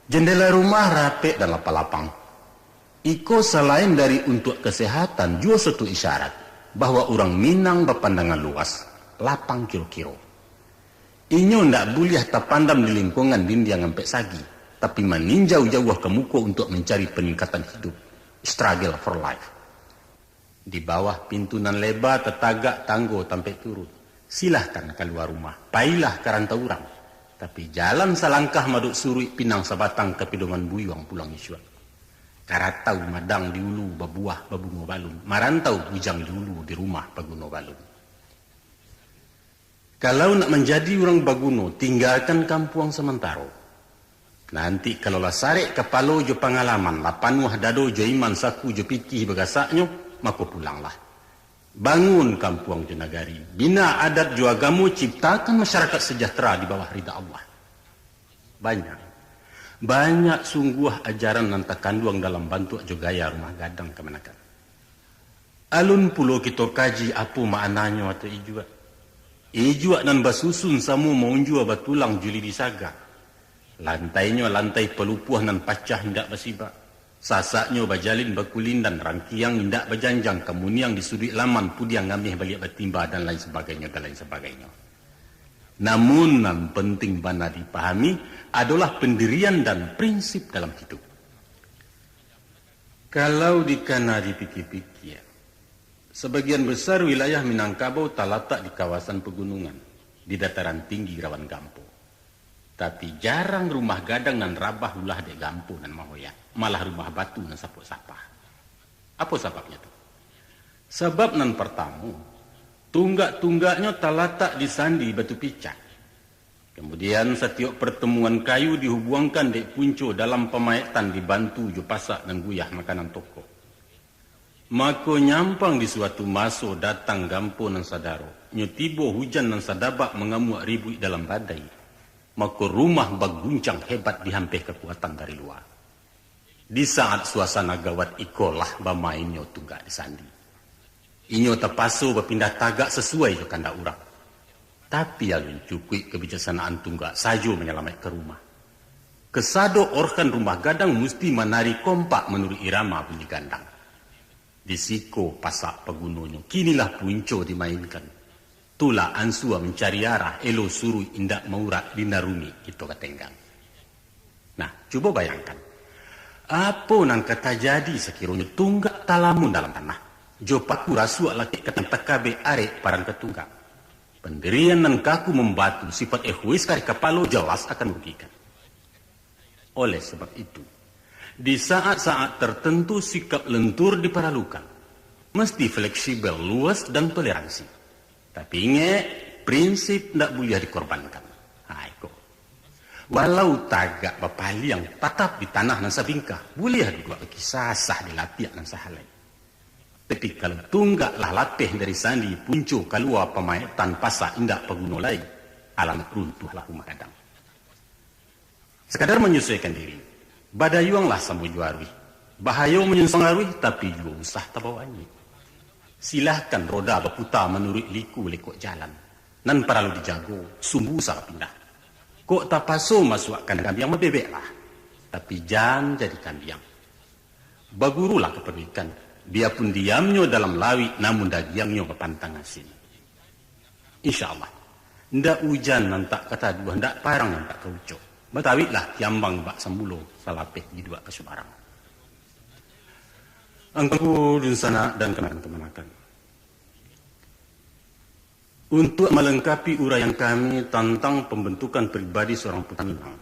Jendela rumah rapek dan lapang-lapang. Iko selain dari untuk kesehatan, juga satu isyarat bahwa orang Minang berpandangan luas, lapang kiro-kiro. Inyo ndak boleh terpandam di lingkungan dindiang sampai sagi, tapi meninjau jauh ke muka untuk mencari peningkatan hidup, struggle for life. Di bawah pintu nan lebar tetagak tanggo sampai turun. Silahkan keluar rumah, pailah karanta orang. Tapi jalan selangkah maduk surui pinang sabatang ke pedoman buyuang pulang isyuan. Karatau madang di ulu babuah babungo balun. Marantau hujang di ulu di rumah baguno balun. Kalau nak menjadi orang baguno, tinggalkan kampung sementara. Nanti kalau lah sarek kepalo jo pengalaman, lapanuah dado jo iman saku jo pikih bagasaknyo, maka pulanglah. Bangun kampung jo nagari, bina adat jo agamo, ciptakan masyarakat sejahtera di bawah ridha Allah. Banyak sungguh ajaran nan terkandung dalam bantu jo gaya rumah gadang kemenakan. Alun pulo kita kaji apa maknanya atau ijua. Ijua nan basusun samu maunjua batulang juli disaga. Lantainya lantai pelupuh nan pacah hendak bersibak. Sasaknya bajalin bakulin dan rangkiang indak berjanjang, kemuniang di sudut laman pudiang ngamih balik bertimba dan lain sebagainya. Namun yang penting bana dipahami adalah pendirian dan prinsip dalam hidup. Kalau dikana dipikir-pikir, sebagian besar wilayah Minangkabau terletak di kawasan pegunungan, di dataran tinggi rawan gampo. Tapi jarang rumah gadang dan rabah ulah dek gampo dan mahoya. Malah rumah batu dan sapuk-sapah. Apa sebabnya tu? Sebab nan pertama, tunggak-tunggaknya terletak di sandi batu picak. Kemudian setiap pertemuan kayu dihubungkan dek punco dalam pemaitan dibantu jo pasak dan guyah makanan toko. Maka nyampang di suatu masa datang gampo nan sadaro. Nyotibo hujan nan sadabak mengamuk ribut dalam badai. Maka rumah baguncang hebat dihampir kekuatan dari luar. Di saat suasana gawat ikolah bamainyo tunggak di sandi. Inyo terpasu berpindah tagak sesuai jo kanda urang. Tapi alun cukui kebijaksanaan tunggak sajo menyelamat ke rumah. Kesado orkan rumah gadang mesti menari kompak menurut irama bunyi gandang. Di siko pasak pegununyo, kinilah punco dimainkan. Tula ansua mencari arah, elo surui indak maurak dinarumi itu ketenggang. Nah, coba bayangkan. Apa nan kata jadi sekiranya tunggak talamun dalam tanah. Jopaku rasuak laki ketan tekabe arek parang ketunggak. Pendirian nan kaku membatu sifat egois kari kepalo jelas akan merugikan. Oleh sebab itu, di saat-saat tertentu sikap lentur diperlukan. Mesti fleksibel, luas dan toleransi. Tapi ingat, prinsip tidak boleh dikorbankan. Walau tagak bapali yang tetap di tanah nan sabingkah, boleh dua bagi sasah di latiak nan sahalai. Tapi kalau tunggaklah latih dari sandi punco keluar pemaitan pasak indak peguno lain, alamat runtuhlah rumah gadang. Sekadar menyesuaikan diri, badayuanglah sambu juarwi. Bahaya menyusangarwi, tapi juga usah tabawani. Silahkan roda berputar menurut liku lekok jalan. Nan perlu dijago, sumbu salah pindah. Kok tak pasu masukkan kambing bebek lah. Tapi jangan jadi kambing. Bagurulah keperluan. Biarpun diamnya dalam lawi, namun dagingnya berpantang asin. InsyaAllah. Ndak hujan nantak kata dua, ndak parang nantak keucok. Betawitlah kiambang bak sembulo, salapeh di dua kesubarang. Angku di sana dan kemenakan. Untuk melengkapi uraian kami tentang pembentukan pribadi seorang putra Minang.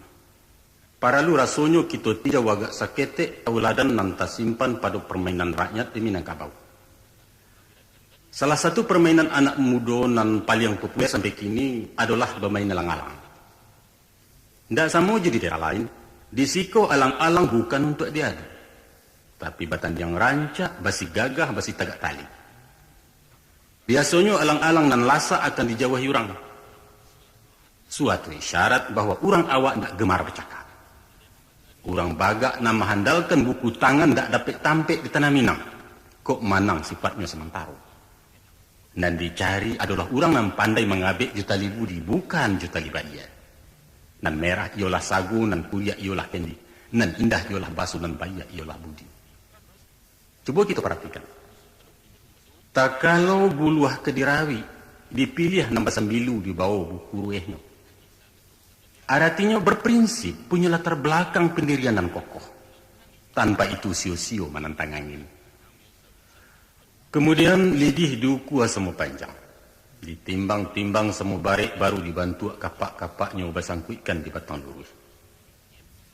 Para lu rasonyo kita tidak wagak sakete tauladan nan simpan pada permainan rakyat di Minangkabau. Salah satu permainan anak muda nan paling populer sampai kini adalah bermain alang-alang. Tidak sama jadi daerah lain. Di siko alang-alang bukan untuk diadu. Tapi batan yang rancak, basi gagah, basi tagak tali. Biasanya alang-alang dan lasa akan dijauhi orang. Suatu isyarat bahwa orang awak tidak gemar bercakap. Orang bagak nama handalkan buku tangan tidak dapat tampik di tanah Minang. Kok manang sifatnya sementara. Dan dicari adalah orang yang pandai mengabik juta libudi, bukan juta libadia. Dan merah ialah sagu, dan kuliah ialah kendi. Nan indah ialah basu nan bayak ialah budi. Coba kita perhatikan. Tak kalau buluah kedirawi dipilih nambah sambilu di bawah buku ruehnya. Artinya berprinsip punya latar belakang pendirian dan kokoh. Tanpa itu sio-sio menantang angin. Kemudian lidih duku semua panjang. Ditimbang-timbang semua barik baru dibantu kapak-kapaknya basangkuikan di batang lurus.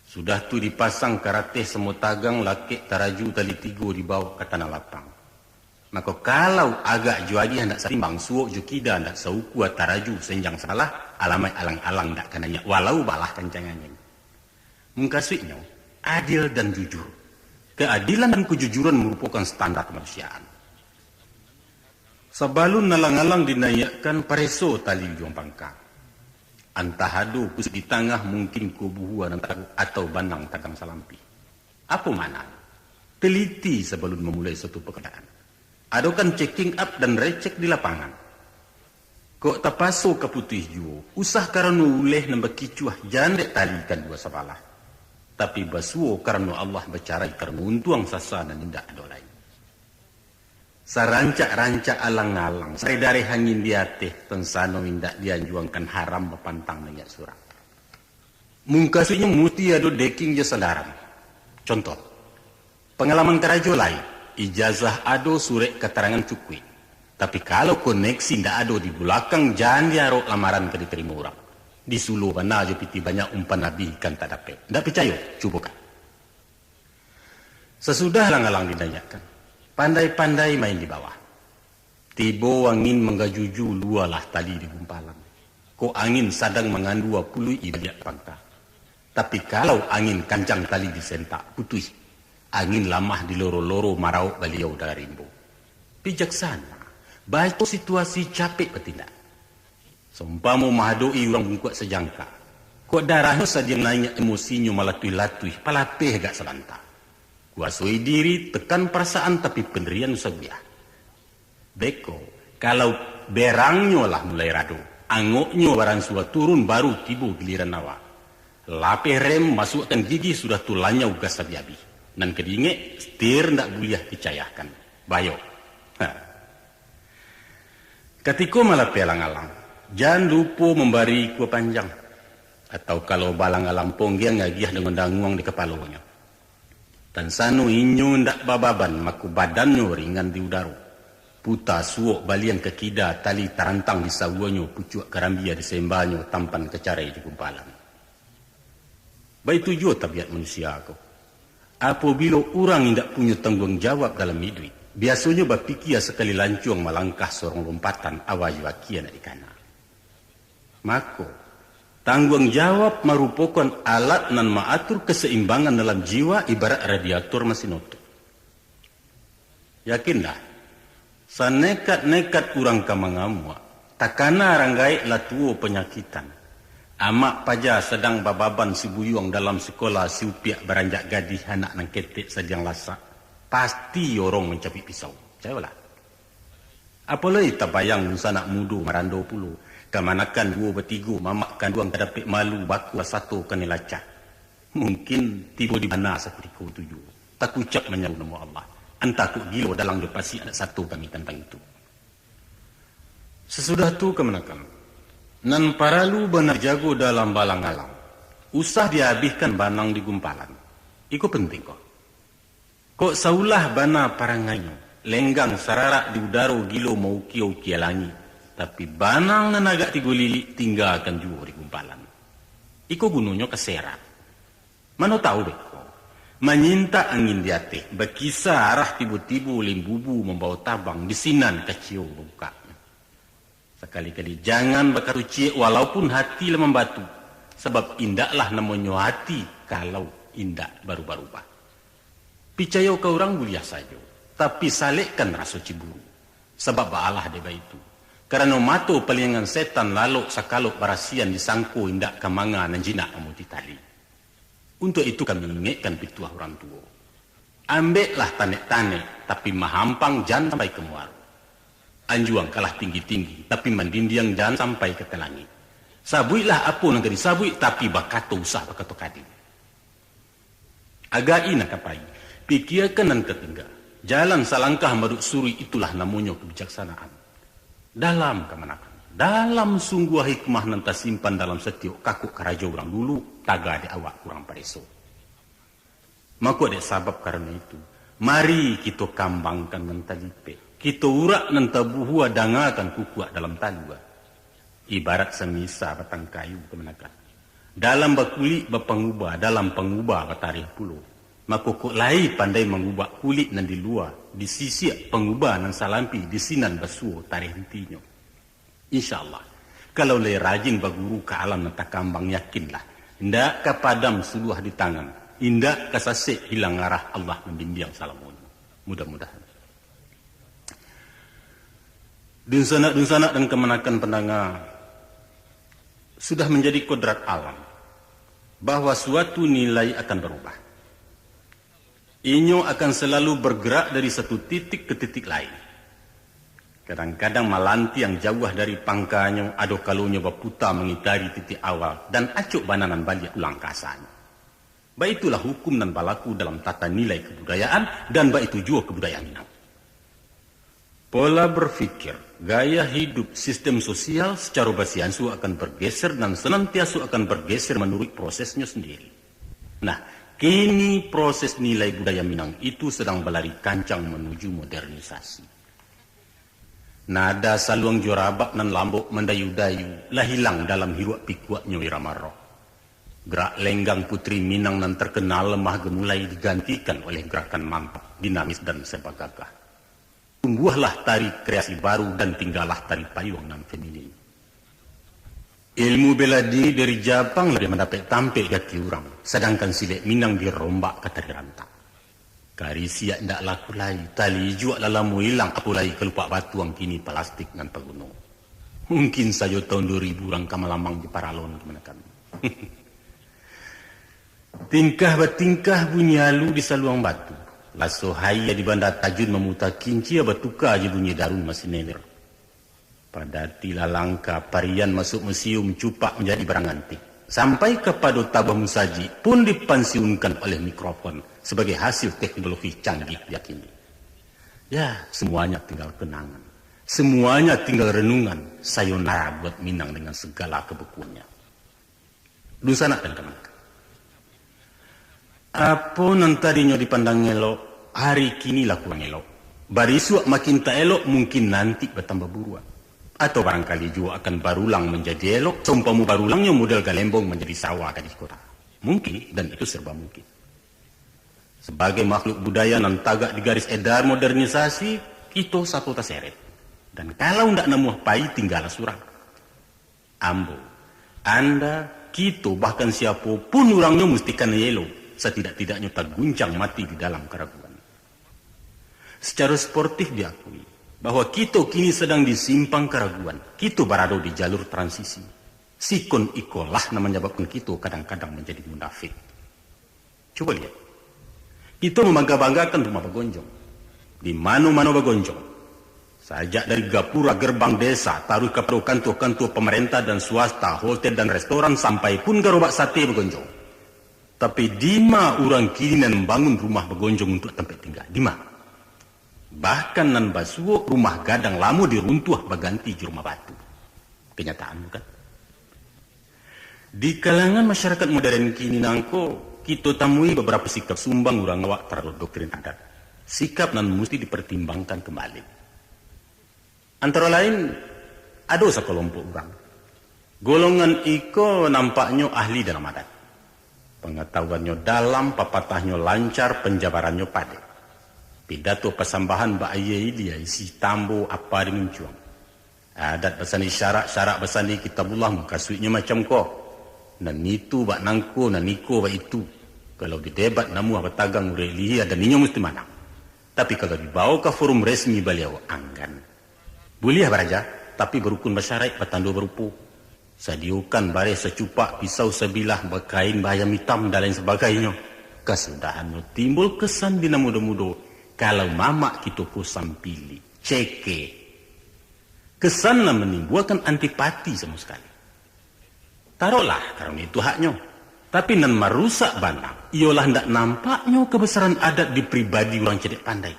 Sudah tu dipasang karateh semua tagang lakik taraju tali tigo di bawah ke tanah lapang. Maka kalau agak juagi hendak setimbang suok jukida hendak sauku taraju senjang salah alamai alang-alang tak kananya walau balah kencangannya. Mengkasihnya adil dan jujur. Keadilan dan kejujuran merupakan standar kemanusiaan. Sebelum nalang-alang dinayakkan pareso tali juang pangkang. Antahadu kus di tengah mungkin kubuhuan atau bandang tagang salampi. Apa mana? Teliti sebelum memulai suatu pekerjaan. Adukan checking up dan recek di lapangan. Kok tapaso kaputih juo, usah karena uleh nambah kicuah jandek talikan dua sabalah. Tapi basuo karena Allah bercarai karena untuang sasa dan indah adolai. Sarancak-rancak alang-alang, saya dari hangin diatih, tensano indak dianjuangkan haram berpantang minyak surat. Mungkasihnya muti ado deking jasa daram. Contoh, pengalaman karajo lain, ijazah ado surek keterangan cukui. Tapi kalau koneksi ndak ado di belakang, jangan diarok lamaran ke diterima orang. Di Sulu mana aja piti banyak umpan nabi kan tak dapat. Ndak percaya, cuba kan. Sesudah alang-alang didanyakan. Pandai-pandai main di bawah. Tiba angin menggajuju lualah tali di gumpalan. Kok angin sedang mengandua pului ibadiak pangka. Tapi kalau angin kancang tali disentak, putih. Angin lamah di loro-loro marau beliau dari rimbo. Bijaksana. Baik situasi capek bertindak. Seumpama mahadoi orang bungkuat sejangka. Kok darahnya saja naik emosinya malatui-latui. Palapeh gak sebentar. Kuasai diri, tekan perasaan tapi pendirian usaha. Beko, kalau berangnya lah mulai rado, angoknya barang suah turun baru tiba giliran nawa. Lapeh rem masukkan gigi sudah tulanya ugas sabi-abi. Dan kedinge setir ndak boleh dicayahkan. Bayo. Ketika malah pelang-alang, jangan lupa memberi kuah panjang. Atau kalau balang-alang ponggeng ngagiah dengan danguang di kepalanya. Dan sanu inyo ndak bababan maku badannya ringan di udara. Puta suok balian ke kida tali tarantang di sawonyo pucuk karambia di sembanyo tampan kecarai di gumpalan. Baik tujuh tabiat manusia aku. Apabila orang tidak punya tanggung jawab dalam hidup, biasanya berpikir sekali lancung melangkah seorang lompatan awayu-wakia nak dikana. Maka tanggung jawab merupakan alat nan mengatur keseimbangan dalam jiwa ibarat radiator mesin oto. Yakinlah, sanekat-nekat urang kamangamua, takana ranggai latuo penyakitan. Amak paja sedang bababan si buyuang dalam sekolah si upiak beranjak gadih anak nang ketik sediang lasak. Pasti orang mencapik pisau. Cawalah. Apalagi tabayang nusa nak mudu marando puluh. Kamanakan dua bertiga, mamakan dua kadapik malu, baku satu kena lacak. Mungkin tiba di mana seketika tujuh. Tak ucap menyeru nama Allah. Entah ku gila dalam depasi ada satu kami tentang itu. Sesudah tu kemanakan. Nan paralu benar jago dalam balang-alang. Usah dihabiskan banang di gumpalan. Itu penting kok. Kok saulah bana paranganyo. Lenggang sararak di udara gilo mau kia-kia langit. Tapi banang nan agak tiga lilik tinggalkan juga di gumpalan. Iko gunanya keserak. Mana tahu beko. Menyinta angin di hati. Berkisah arah tibu-tibu limbubu membawa tabang. Di sinan kecil bukanya. Sekali-kali jangan berkatu cie walaupun hati lemah batu. Sebab indaklah namanya hati kalau indak baru-barubah. Percaya ke orang mulia saja. Tapi salikkan rasa ciburu. Sebab Allah deba itu. Karena mato pelingan setan lalu sakaluk barasian disangku indak kamanga dan jinak kamu ditali. Untuk itu kami ingatkan pituah orang tua. Ambillah tanek-tanek tapi mahampang jangan sampai ke muar. Anjuang kalah tinggi-tinggi tapi mandindiang jangan sampai ke langit. Sabuilah apa negeri sabui tapi bakato usah bakato kadin. Agai nak kapai, pikirkan dan ketinggal. Jalan salangkah maduk suri itulah namanya kebijaksanaan. Dalam kemanakan, dalam sungguh hikmah nan simpan dalam setiap kakuk karaja orang dulu, taga di awak kurang pareso. Maka ada sebab karena itu, mari kita kambangkan nan talipe, kita urak nan tabuhua dangakan kukuak dalam talua. Ibarat semisa batang kayu kemanakan. Dalam bakuli bapangubah, dalam pengubah batarih puluh. Maka kok lai pandai mengubah kulit nan di luar, di sisi pengubah nan salampi, di sinan basuh tarih hentinya. InsyaAllah, kalau lai rajin baguru ke alam nan takambang yakinlah, indak kapadam suluh di tangan, indak kasasik hilang arah Allah membimbing salamun. Mudah-mudahan. Dunsanak dan kemanakan pendengar, sudah menjadi kodrat alam bahwa suatu nilai akan berubah. Inyo akan selalu bergerak dari satu titik ke titik lain. Kadang-kadang malanti yang jauh dari pangkanya, ado kalunya berputar mengitari titik awal dan acuk bananan balik ulang kasanya. Baik itulah hukum dan balaku dalam tata nilai kebudayaan dan baik itu juga kebudayaan Minang. Pola berfikir, gaya hidup, sistem sosial secara basiansu akan bergeser dan senantiasa akan bergeser menurut prosesnya sendiri. Nah, kini proses nilai budaya Minang itu sedang berlari kancang menuju modernisasi. Nada saluang jorabak nan lambok mendayu-dayu lah hilang dalam hirup pikuaknya irama roh. Gerak lenggang putri Minang nan terkenal lemah gemulai digantikan oleh gerakan mantap, dinamis dan sebagainya. Tumbuhlah tari kreasi baru dan tinggallah tari payung nan feminin. Ilmu bela diri dari Jepang lebih mendapat tampil jati orang, sedangkan silik Minang dirombak ke tari rantak. Kari siak ndak laku lai, tali juak lalamu hilang apulai kelupak batu yang kini plastik nan pegunung. Mungkin saja tahun 2000 orang kamalamang di Paralon kemana kami. Tingkah bertingkah bunyi halu di saluang batu. Laso haya di bandar Tajun memutar kinci bertukar je bunyi darun masih neler. Padati lalangka parian masuk museum cupak menjadi barang antik. Sampai kepada tabah musaji pun dipensiunkan oleh mikrofon sebagai hasil teknologi canggih yakini. Ya, semuanya tinggal kenangan. Semuanya tinggal renungan. Sayonara buat Minang dengan segala kebekuannya. Dusanak dan kemana? Apa nan tadinya dipandang elok, hari kini lah kurang elok. Barisuk makin tak elok, mungkin nanti bertambah buruan. Atau barangkali juga akan barulang menjadi elok, seumpamu barulangnya model galembong menjadi sawah di kota. Mungkin, dan itu serba mungkin. Sebagai makhluk budaya nan tagak di garis edar modernisasi, kita satu taseret. Dan kalau ndak nemu pai, tinggal surang. Ambo, Anda, kita, bahkan siapapun orangnya mestikan yelo. Setidak-tidaknya tak guncang mati di dalam keraguan. Secara sportif diakui bahwa kita kini sedang di simpang keraguan. Kita berada di jalur transisi. Sikon ikolah namanya menyebabkan kita kadang-kadang menjadi munafik. Coba lihat. Kita membangga-banggakan rumah Bagonjong. Di mana-mana Bagonjong. Sajak dari gapura gerbang desa, taruh kepada kantor-kantor pemerintah dan swasta, hotel dan restoran, sampai pun gerobak sate Bagonjong. Tapi dima orang kini nan membangun rumah Bagonjong untuk tempat tinggal. Dima. Bahkan nan basuh rumah gadang lama diruntuh berganti di rumah batu. Kenyataan bukan? Di kalangan masyarakat modern kini nangko, kita temui beberapa sikap sumbang orang awak terhadap doktrin adat. Sikap nan mesti dipertimbangkan kembali. Antara lain, ada sekelompok orang. Golongan iko nampaknya ahli dalam adat. Pengetahuannya dalam, papatahnya lancar, penjabarannya padat. Pidato pesambahan ba'aye dia isi tambo apa dimencuang. Adat besani syarak besani kitabullah muka suiknya macam kok. Dan itu bak nangko, dan niko bak itu. Kalau didebat namu apa tagang urelihi dan ninyo mesti mana. Tapi kalau dibawa ke forum resmi beliau anggan. Boleh beraja, tapi berukun bersyarat bertandu berupu. Sadiukan baris secupak pisau sebilah berkain bahaya hitam dan lain sebagainya. Kesudahannya timbul kesan bina muda-muda. Kalau mamak kita kusam pilih. Ceke. Kesannya menimbulkan antipati sama sekali. Taruhlah karena itu haknya. Tapi nan marusak banang, ialah ndak nampaknya kebesaran adat di pribadi orang cedek pandai.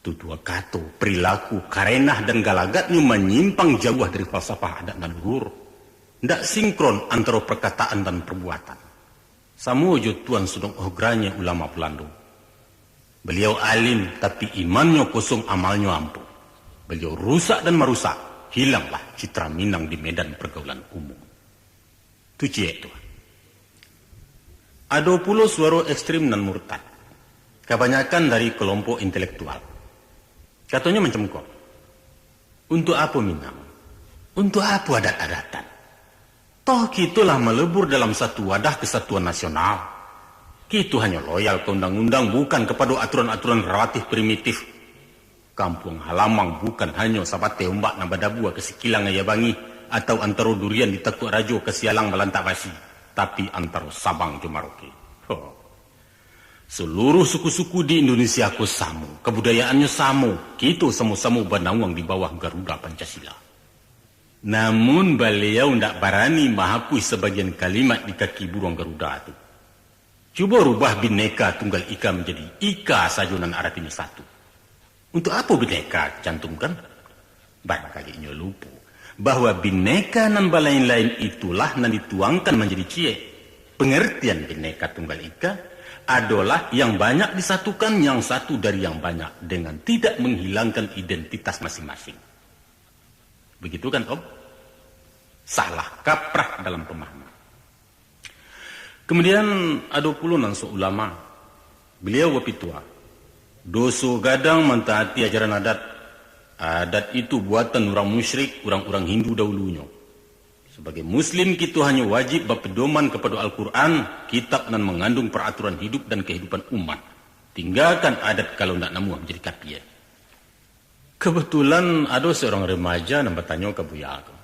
Tutua kato, perilaku, karenah dan galagatnya menyimpang jauh dari falsafah adat dan luhur. Ndak sinkron antara perkataan dan perbuatan. Samo jo Tuan Sudong Ogranya ulama Pelando. Beliau alim tapi imannya kosong, amalnya ampuh. Beliau rusak dan merusak, hilanglah citra Minang di medan pergaulan umum. Itu cie itu. Ada pula suara ekstrim dan murtad. Kebanyakan dari kelompok intelektual. Katanya macam kok. Untuk apa Minang? Untuk apa adat-adatan? Toh kitulah melebur dalam satu wadah kesatuan nasional. Kitu hanya loyal ke undang-undang, bukan kepada aturan-aturan relatif primitif. Kampung Halamang bukan hanya sabat teombak na badabua ke Sikilang Ayabangi atau antara durian di Tekuk Rajo ke Sialang Melantak Basi, tapi antara Sabang ke Maroke. Seluruh suku-suku di Indonesia ku samu, kebudayaannya samu, kitu samu-samu banawang di bawah Garuda Pancasila. Namun beliau ndak berani menghapus sebagian kalimat di kaki burung Garuda itu. Coba rubah Bhinneka Tunggal Ika menjadi Ika sajonan artinya satu. Untuk apa Bhinneka cantumkan? Barangkali nyo lupa bahwa Bhinneka nan lain-lain itulah nan dituangkan menjadi cie. Pengertian Bhinneka Tunggal Ika adalah yang banyak disatukan yang satu dari yang banyak dengan tidak menghilangkan identitas masing-masing. Begitu kan Om? Salah kaprah dalam pemahaman. Kemudian ada pula nan ulama. Beliau wapitua. Doso gadang mentaati ajaran adat. Adat itu buatan orang musyrik, orang-orang Hindu dahulunya. Sebagai muslim kita hanya wajib berpedoman kepada Al-Quran, kitab nan mengandung peraturan hidup dan kehidupan umat. Tinggalkan adat kalau tidak namu menjadi kapia. Kebetulan ada seorang remaja yang bertanya ke Buya aku.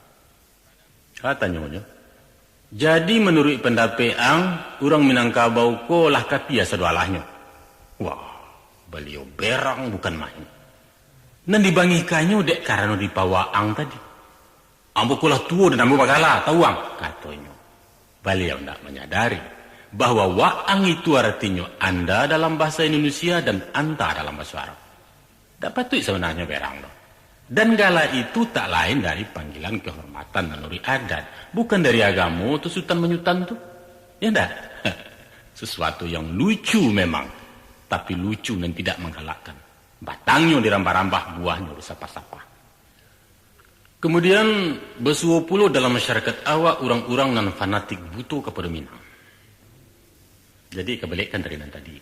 Katanya, jadi menurut pendapat orang Minangkabau ko lah kapia sedualahnya. Wah, beliau berang bukan main. Nan dibangikannya dek karena dipawa ang tadi. Ambo kulah tua dan ambo bagala tawang katanya. Beliau tidak menyadari bahwa waang itu artinya anda dalam bahasa Indonesia dan anta dalam bahasa Arab. Tak patut sebenarnya berang loh. Dan gala itu tak lain dari panggilan kehormatan menurut adat. Bukan dari agama atau sultan-menyutan tuh. Ya enggak? Sesuatu yang lucu memang. Tapi lucu dan tidak menggalakkan. Batangnya dirambah-rambah, buahnya disapa-sapa. Kemudian bersuah puluh dalam masyarakat awak orang-orang nan fanatik butuh kepada Minang. Jadi kebalikan dari yang tadi.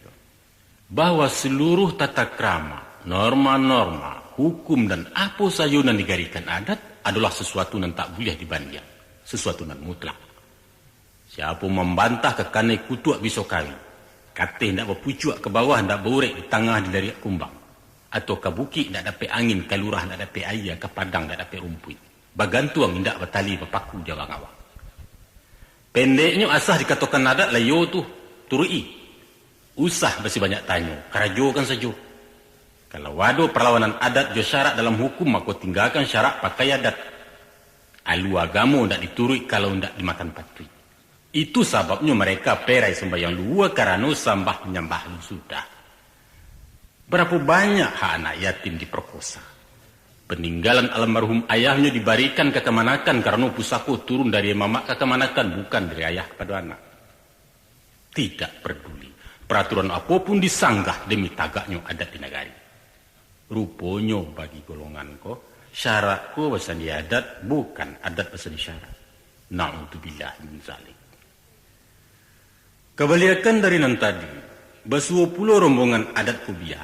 Bahwa seluruh tata krama, norma-norma, hukum dan apa saja yang digarikan adat adalah sesuatu yang tak boleh dibanding, sesuatu yang mutlak. Siapa membantah kekanai kutuak bisa kawin, kata hendak berpucuk ke bawah, hendak berurek di tengah di dari kumbang, atau ke bukit hendak dapat angin, ke lurah hendak dapat air, ke padang hendak dapat rumput, bagantuang hendak bertali berpaku jawang-awang. Pendeknya asah dikatakan adat layo tu turui, usah bersih banyak tanya, karajo kan saja. Kalau waduh perlawanan adat jo syarat dalam hukum, maka tinggalkan syarat pakai adat. Alu agama tidak diturut kalau tidak dimakan patri. Itu sebabnya mereka perai sembahyang luar karena sambah menyembah sudah. Berapa banyak hak anak yatim diperkosa. Peninggalan almarhum ayahnya diberikan ke kemanakan karena pusako turun dari mamak ke kemanakan, bukan dari ayah kepada anak. Tidak peduli. Peraturan apapun disanggah demi tagaknya adat di negara. Rupanya bagi golongan ko, syaratku bersani adat bukan adat bersani syarat. Na'udzubillah min zalik. Kebalikan dari nan tadi, bersuah puluh rombongan adat fobia.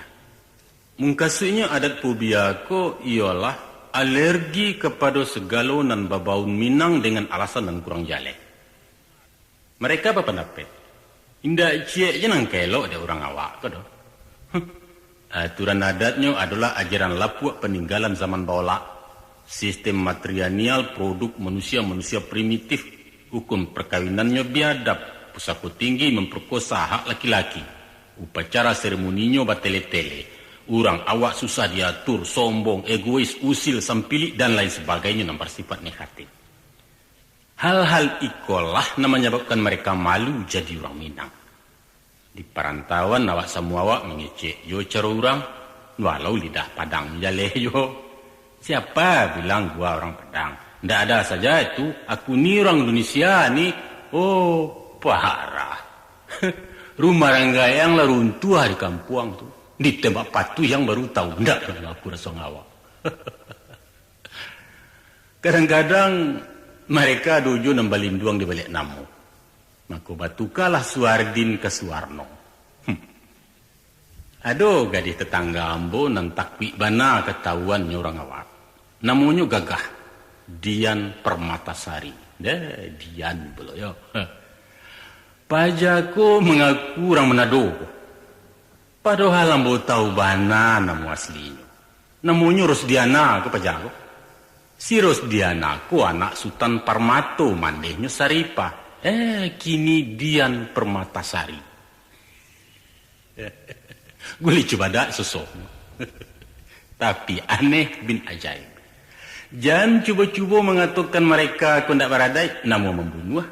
Mungkasnya adat fobia ko ialah alergi kepada segala nan babaun Minang dengan alasan nan kurang jale. Mereka apa pendapat? Indah cie je nang kelok ada orang awak ko doh. Aturan adatnya adalah ajaran lapuk peninggalan zaman bawah. Sistem matrilineal, produk manusia-manusia primitif, hukum perkawinannya biadab, pusako tinggi memperkosa hak laki-laki, upacara seremoninya batele-tele, orang awak susah diatur, sombong, egois, usil, sampilik dan lain sebagainya yang bersifat negatif. Hal-hal ikolah namanya menyebabkan mereka malu jadi orang Minang. Di perantauan awak semua awak mengecek yo cara orang, walau lidah Padang jaleh yo. Siapa bilang gua orang Padang? Ndak ada saja itu, aku ni orang Indonesia ni. Oh, parah. Rumah ranggayang lah runtuh di kampung tu. Ditembak patu yang baru tahu. Ndak aku rasa ngawak. Kadang-kadang mereka dojo nembalinduang di balik namu. Maka batukalah Suardin ke Suwarno. Aduh gadis tetangga ambo nan takwi bana ketahuan orang awak. Namanya gagah. Dian Permatasari. Dian pula ya. Pajaku mengaku orang Manado. Padahal ambo tahu bana nama aslinya. Namanya Rosdiana ke pajaku. Si Rosdiana ku anak Sultan Parmato mandehnya Saripah. Kini Dian Permatasari. Gue coba dak sosok. Tapi aneh bin ajaib. Jangan cuba-cuba mengatakan mereka aku ndak beradai, namun membunuh.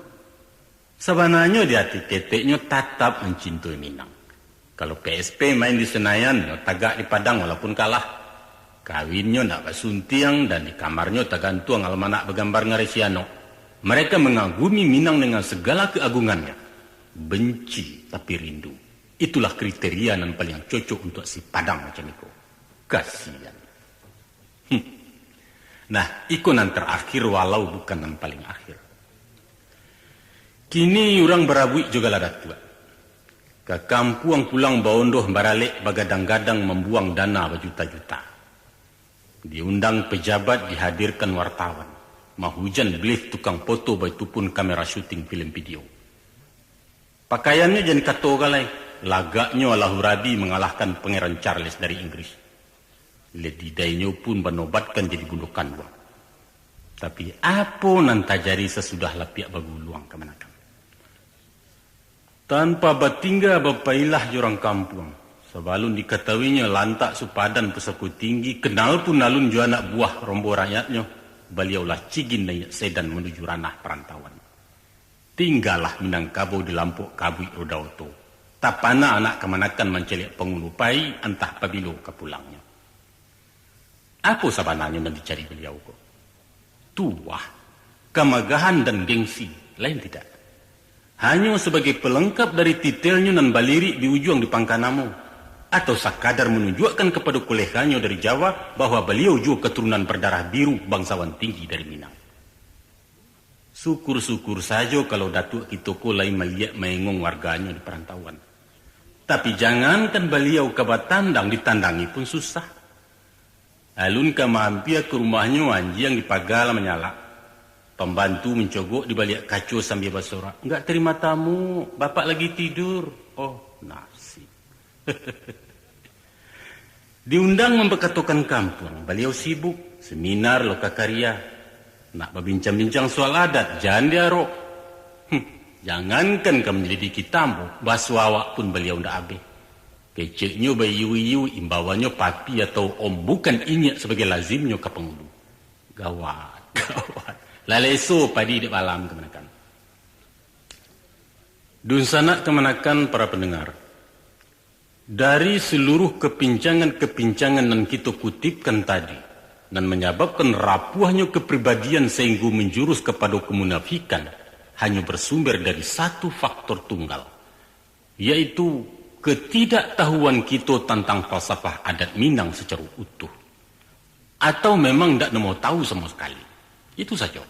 Sebenarnya di hati teteknya tetap mencintai Minang. Kalau PSP main di Senayan, tagak di Padang walaupun kalah. Kawinnya ndak basuntiang dan di kamarnya tergantung almanak bergambar ngaresiano. Mereka mengagumi Minang dengan segala keagungannya. Benci tapi rindu. Itulah kriteria yang paling cocok untuk si Padang macam itu. Kasihan. Nah, ikonan terakhir walau bukan yang paling akhir. Kini orang berabui juga lah datua. Ke kampung pulang baondoh baralik bagadang-gadang membuang dana berjuta-juta. Diundang pejabat, dihadirkan wartawan. Mahujan belief tukang foto itu pun kamera syuting film video. Pakaiannya jangan kata galai. Lagaknya Allahurabi mengalahkan Pangeran Charles dari Inggris. Ledidainya pun menobatkan jadi bundukan luang. Tapi apa nanti jari sesudah lapiak baguluang kemanakan. Tanpa batingga bapailah jorang kampung. Sebelum diketahuinya lantak supadan pesaku tinggi. Kenal pun nalun jo anak buah rombo rakyatnya. Beliaulah cigin naik sedan menuju ranah perantauan. Tinggallah Minangkabau di Lampuk Kabui Rodauto. Tapana anak kemanakan mencelik pengulupai entah pabilo kepulangnya. Apa sebenarnya yang dicari beliau kok? Tuah, kemegahan dan gengsi, lain tidak. Hanya sebagai pelengkap dari titelnya nan baliri di ujung di pangkanamu. Atau sekadar menunjukkan kepada koleganya dari Jawa bahwa beliau juga keturunan berdarah biru bangsawan tinggi dari Minang. Syukur-syukur saja kalau Datuk Kitoko lain melihat mengong warganya di perantauan. Tapi jangankan beliau ke Batandang ditandangi pun susah. Alun ke mampir ke rumahnya anjing yang dipagala menyala. Pembantu mencogok di balik kaca sambil bersorak. Enggak terima tamu, bapak lagi tidur. Oh, nasib. Diundang memperkatakan kampung, beliau sibuk, seminar lokakarya, nak berbincang-bincang soal adat, jangan diarok. Jangankan kamu menyelidiki tamu, basuh awak pun beliau ndak habis. Keceknya bayu-yu, imbauannya papi atau om, bukan inyak sebagai lazimnya ke penghulu. Gawat, gawat. Laleso padi di malam kemanakan. Dun sanak kemanakan para pendengar. Dari seluruh kepincangan-kepincangan yang kita kutipkan tadi dan menyebabkan rapuhnya kepribadian sehingga menjurus kepada kemunafikan hanya bersumber dari satu faktor tunggal, yaitu ketidaktahuan kita tentang falsafah adat Minang secara utuh, atau memang tidak mau tahu sama sekali. Itu saja.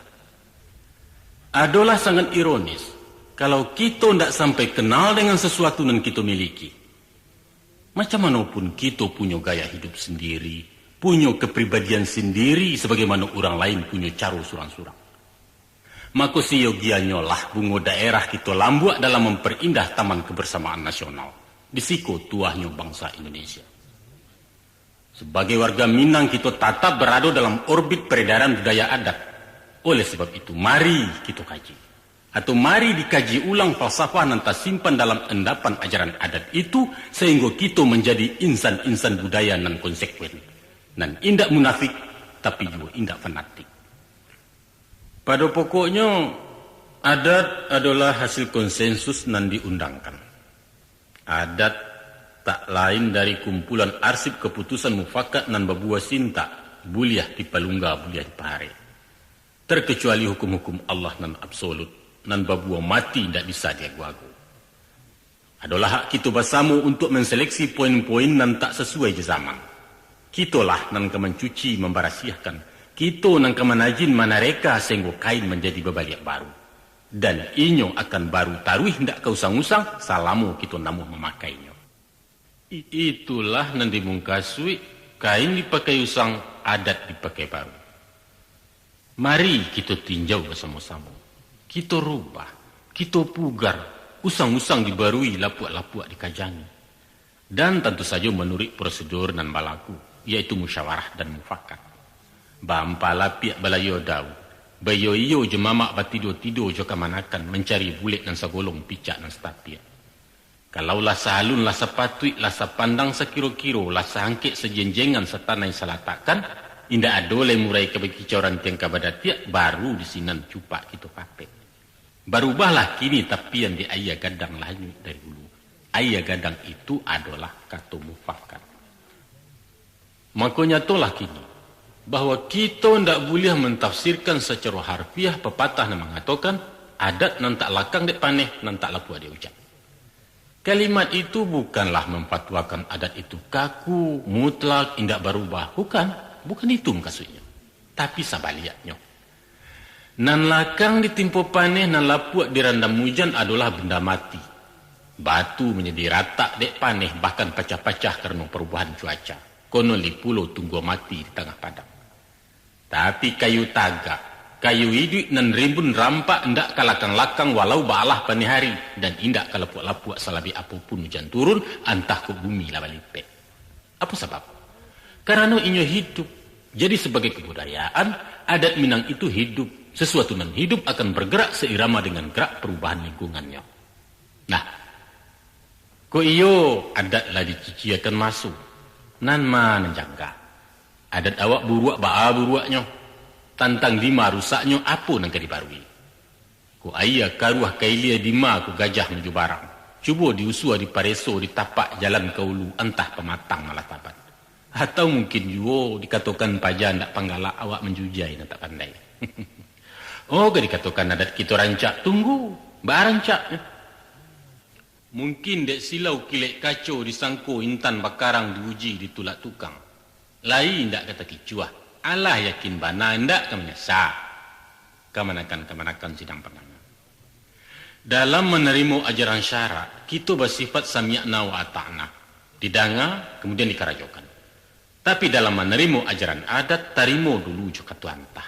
Adalah sangat ironis kalau kita tidak sampai kenal dengan sesuatu yang kita miliki. Macam mana pun kita punya gaya hidup sendiri, punya kepribadian sendiri sebagaimana orang lain punya cara surang-surang. Maka siyogianya lah bunga daerah kita lambuak dalam memperindah taman kebersamaan nasional. Disiko tuahnya bangsa Indonesia. Sebagai warga Minang kita tetap berada dalam orbit peredaran budaya adat. Oleh sebab itu mari kita kaji. Atau mari dikaji ulang falsafah yang tersimpan dalam endapan ajaran adat itu sehingga kita menjadi insan-insan budaya yang konsekuen. Dan indak munafik tapi juga indak fanatik. Pada pokoknya Adat adalah hasil konsensus nan diundangkan. Adat tak lain dari kumpulan arsip keputusan mufakat nan berbuah sinta, buliah di palungga, buliah di pahare. Terkecuali hukum-hukum Allah nan absolut, nan berbuah mati tidak bisa diagu-agu. Adalah hak kita bersama untuk menseleksi poin-poin nan tak sesuai je zaman. Kitolah nan kemencuci membarasiahkan. Kito nan kemenajin manareka sehingga kain menjadi berbalik baru. Dan inyo akan baru taruih hendak kau usang-usang, salamu kita namuh memakainya. Itulah nan dimungkasui, kain dipakai usang, adat dipakai baru. Mari kita tinjau bersama-sama. Kita rubah, kita pugar, usang-usang dibarui, lapuak-lapuak dikajangi. Dan tentu saja menurut prosedur nan berlaku, yaitu musyawarah dan mufakat. Bampala piak balayo daun. Bayo-iyo je mamak batido-tido je kamanakan mencari bulik dan sagolong picak dan setapia. Kalaulah sahalun lah sepatui lah sepandang sekiro-kiro lah sehangkit sejenjengan setanai salatakan, indah adoleh murai kebekicauran tiang kabadatiak baru disinan cupak kita pakai. Barubahlah kini tapian di ayah gadang lanyu dari dulu. Ayah gadang itu adalah kata mufakat. Makanya tolah kini bahawa kita tidak boleh mentafsirkan secara harfiah pepatah yang mengatakan adat nan tak lakang dek paneh nan tak lapua dia ucap. Kalimat itu bukanlah memfatwakan adat itu kaku, mutlak, indak berubah. Bukan itu maksudnya. Tapi sebaliknya. Nan lakang ditimpa paneh, nan lapua dirandam hujan adalah benda mati. Batu menjadi rata dek paneh, bahkan pecah-pecah kerana perubahan cuaca. Kono lipulo tunggu mati di tengah padang. Tapi kayu tagak, kayu hidup nan rimbun rampak ndak kalakang-lakang walau balah pani hari dan indak kalapuk-lapuk salabi apapun hujan turun antah ke bumi lah balipek. Apa sebab? Karena inyo hidup. Jadi sebagai kebudayaan, adat Minang itu hidup. Sesuatu nan hidup akan bergerak seirama dengan gerak perubahan lingkungannya. Nah, ko iyo adat lah dicuci akan masuk. Nan mana jangka. Adat awak buruak ba'a buruaknya. Tantang dima rusaknya apa nang kadibarui. Ku ayah karuah kailia dima ku gajah menuju barang. Cuba diusua di pareso di tapak jalan kaulu entah pematang malah tapat. Atau mungkin juga dikatakan paja ndak panggalak awak menjujai nak tak pandai. Oh ke dikatakan adat kita rancak tunggu. Barancak. Mungkin dek silau kilek kacau disangko intan bakarang diuji ditulak tukang. Lain ndak kata kicuah. Allah yakin bana ndak kemenyesal. Kemanakan sidang pernama. Dalam menerima ajaran syarak, kita bersifat sami'na wa ata'na. Didanga, kemudian dikarajokan. Tapi dalam menerima ajaran adat, tarimo dulu juga tuantah.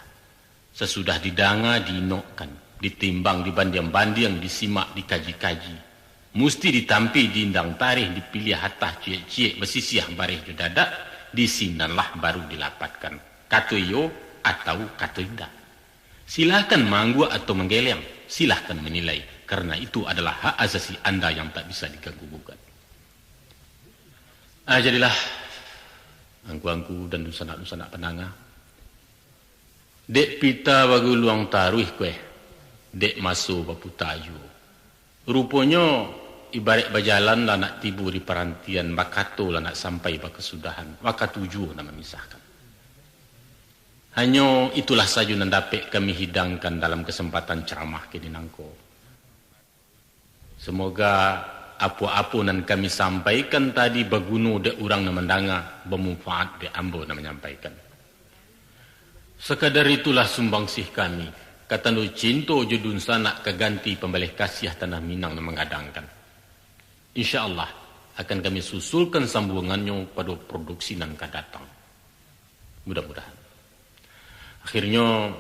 Sesudah didanga, dinokkan. Ditimbang, dibandiang-bandiang, disimak, dikaji-kaji. Mesti ditampi, diindang tarikh, dipilih hatah, ciek-ciek, bersisiah, barih, judadak. Disinanlah baru dilapatkan kata yo atau kata indah. Silahkan manggu atau menggeleng, silahkan menilai, karena itu adalah hak asasi anda yang tak bisa diganggu-gugat. Jadilah angku-angku dan dusanak-dusanak penanga. Dek pita bagu luang taruih kue, dek masuk baputayu. Rupanya ibarat berjalan lah nak tibu di perantian, bakato lah nak sampai kesudahan, wakatuju nak memisahkan. Hanya itulah saja yang dapat kami hidangkan dalam kesempatan ceramah kini nangko. Semoga apa-apa yang kami sampaikan tadi berguna de orang yang mendanga, bermanfaat de ambo yang menyampaikan. Sekadar itulah sumbangsih kami. Kata nu cinta judun sanak keganti pembelih kasih tanah Minang yang mengadangkan. InsyaAllah akan kami susulkan sambungannya pada produksi nan akan datang. Mudah-mudahan. Akhirnya